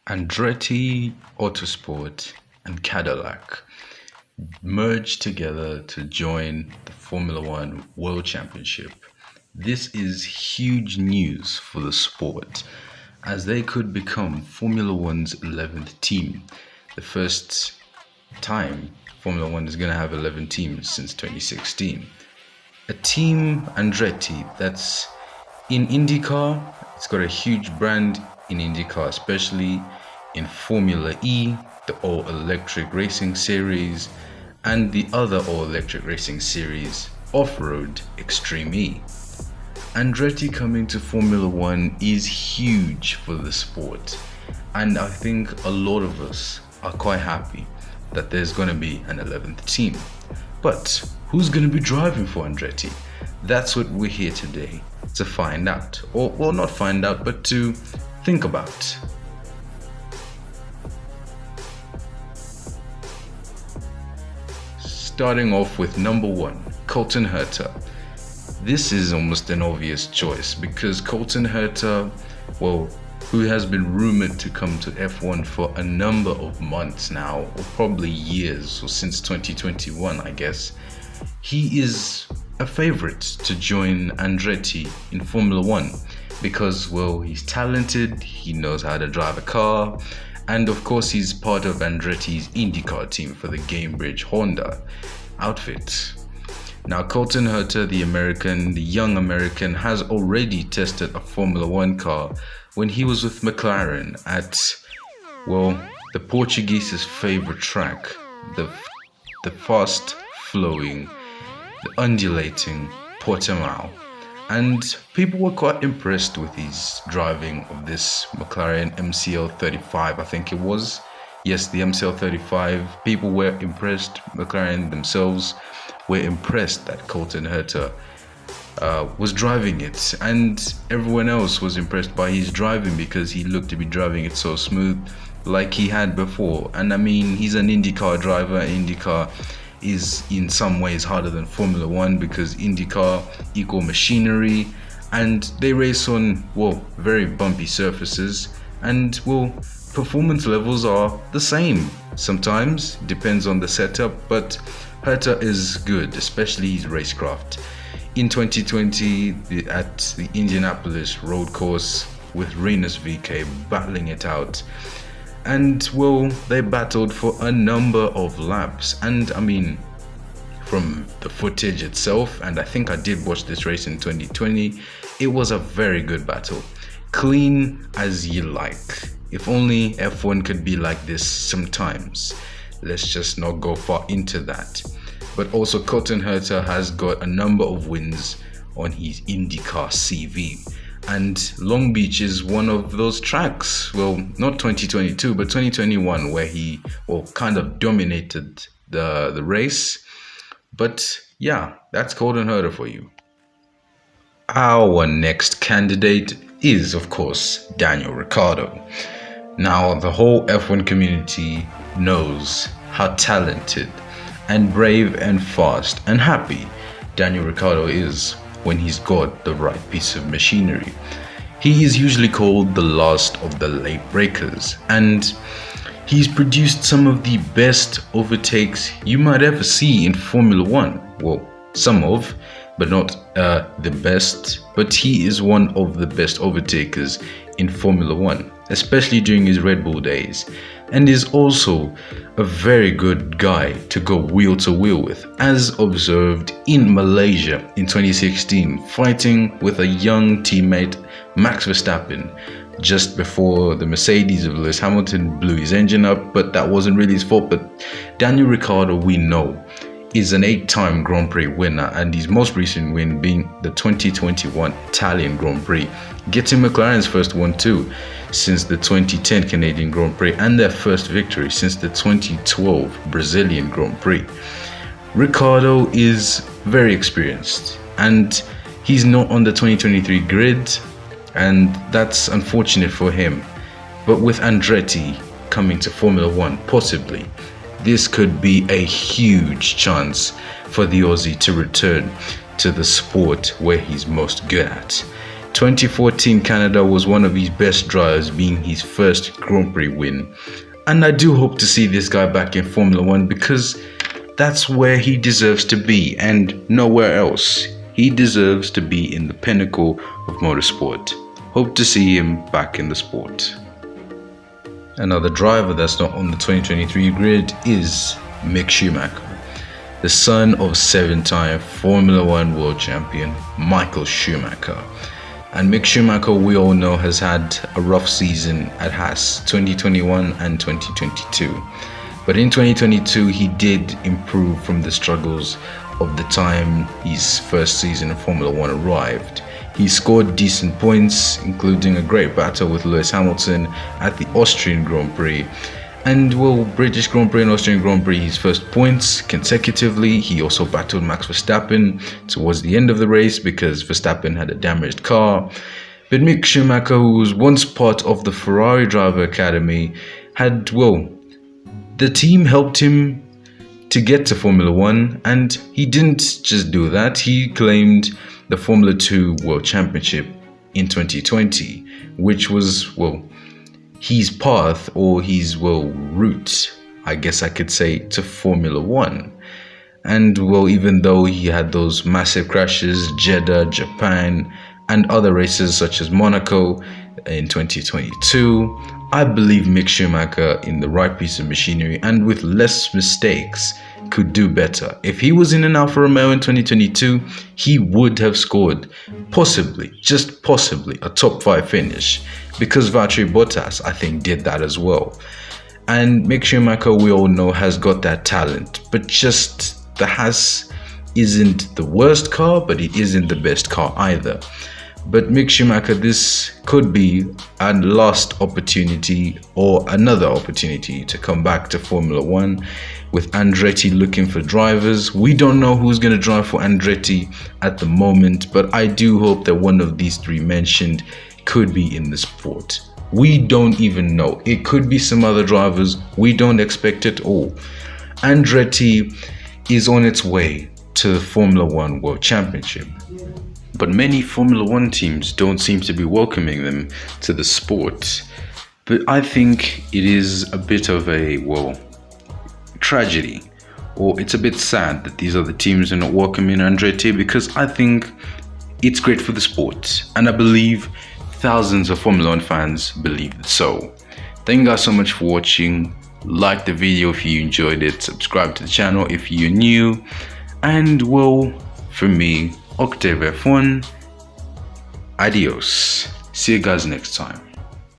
Andretti Autosport and Cadillac merged together to join the Formula One World Championship. This is huge news for the sport as they could become Formula One's 11th team. The first time Formula One is going to have 11 teams since 2016. A team Andretti that's in IndyCar, it's got a huge brand in IndyCar, especially in Formula E, the all-electric racing series, and the other all-electric racing series, Off-Road Extreme E. Andretti coming to Formula One is huge for the sport, and I think a lot of us are quite happy that there's going to be an 11th team. But who's going to be driving for Andretti? That's what we're here today to find out, or well, not find out, but to think about. Starting off with number one, Colton Herta. This is almost an obvious choice because Colton Herta, well, who has been rumored to come to F1 for a number of months now, or probably years, or since 2021, I guess, he is a favorite to join Andretti in Formula One because, well, he's talented, he knows how to drive a car, and of course he's part of Andretti's IndyCar team for the Gamebridge Honda outfit. Now, Colton Herta, the young American, has already tested a Formula One car when he was with McLaren at, well, the Portuguese's favorite track, the fast-flowing, the undulating Portimao. And people were quite impressed with his driving of this McLaren MCL35, I think it was. Yes, the MCL35. People were impressed. McLaren themselves were impressed that Colton Herta was driving it, and everyone else was impressed by his driving because he looked to be driving it so smooth like he had before. And I mean, he's an IndyCar driver. IndyCar is in some ways harder than Formula One because IndyCar equal machinery, and they race on, well, very bumpy surfaces, and, well, performance levels are the same. Sometimes depends on the setup, but Herta is good, especially his racecraft. In 2020, at the Indianapolis road course with Rinus VeeKay battling it out, and, well, they battled for a number of laps. And I mean, from the footage itself, and I think I did watch this race in 2020, it was a very good battle. Clean as you like. If only F1 could be like this sometimes. Let's just not go far into that. But also, Colton Herta has got a number of wins on his IndyCar CV. And Long Beach is one of those tracks, well, not 2022, but 2021, where he, well, kind of dominated the race. But yeah, that's Colton Herta for you. Our next candidate is, of course, Daniel Ricciardo. Now, the whole F1 community knows how talented and brave and fast and happy Daniel Ricciardo is when he's got the right piece of machinery. He is usually called the last of the late breakers, and he's produced some of the best overtakes you might ever see in Formula One. Well, some of, but not the best, but he is one of the best overtakers in Formula One, especially during his Red Bull days, and is also a very good guy to go wheel to wheel with, as observed in Malaysia in 2016, fighting with a young teammate, Max Verstappen, just before the Mercedes of Lewis Hamilton blew his engine up. But that wasn't really his fault. But Daniel Ricciardo, we know, is an 8-time Grand Prix winner, and his most recent win being the 2021 Italian Grand Prix, getting McLaren's first one too since the 2010 Canadian Grand Prix, and their first victory since the 2012 Brazilian Grand Prix. Ricciardo is very experienced, and he's not on the 2023 grid, and that's unfortunate for him. But with Andretti coming to Formula One, possibly, this could be a huge chance for the Aussie to return to the sport where he's most good at. 2014 Canada was one of his best drives, being his first Grand Prix win. And I do hope to see this guy back in Formula One, because that's where he deserves to be and nowhere else. He deserves to be in the pinnacle of motorsport. Hope to see him back in the sport. Another driver that's not on the 2023 grid is Mick Schumacher, the son of 7-time Formula One world champion Michael Schumacher. And Mick Schumacher, we all know, has had a rough season at Haas 2021 and 2022. But in 2022, he did improve from the struggles of the time his first season of Formula One arrived. He scored decent points, including a great battle with Lewis Hamilton at the Austrian Grand Prix. And well, British Grand Prix and Austrian Grand Prix, his first points consecutively. He also battled Max Verstappen towards the end of the race because Verstappen had a damaged car. But Mick Schumacher, who was once part of the Ferrari Driver Academy, had, well, the team helped him to get to Formula One, and he didn't just do that. He claimed the Formula 2 World Championship in 2020, which was, well, his path or his, well, route, I guess I could say, to Formula One. And well, even though he had those massive crashes, Jeddah, Japan, and other races such as Monaco in 2022, I believe Mick Schumacher, in the right piece of machinery and with less mistakes, could do better. If he was in an Alfa Romeo in 2022, he would have scored possibly, just possibly, a top 5 finish, because Valtteri Bottas, I think, did that as well. And Mick Schumacher, we all know, has got that talent, but just the Haas isn't the worst car, but it isn't the best car either. But Mick Schumacher, this could be a last opportunity or another opportunity to come back to Formula One, with Andretti looking for drivers. We don't know who's going to drive for Andretti at the moment, but I do hope that one of these three mentioned could be in the sport. We don't even know. It could be some other drivers. We don't expect it all. Andretti is on its way to the Formula One World Championship, but many Formula One teams don't seem to be welcoming them to the sport. But I think it is a bit of a, well, tragedy, or it's a bit sad that these other teams are not welcoming Andretti, because I think it's great for the sport, and I believe thousands of Formula One fans believe so. Thank you guys so much for watching. Like the video if you enjoyed it, subscribe to the channel if you're new, and well, for me, Octave F1, adios. See you guys next time.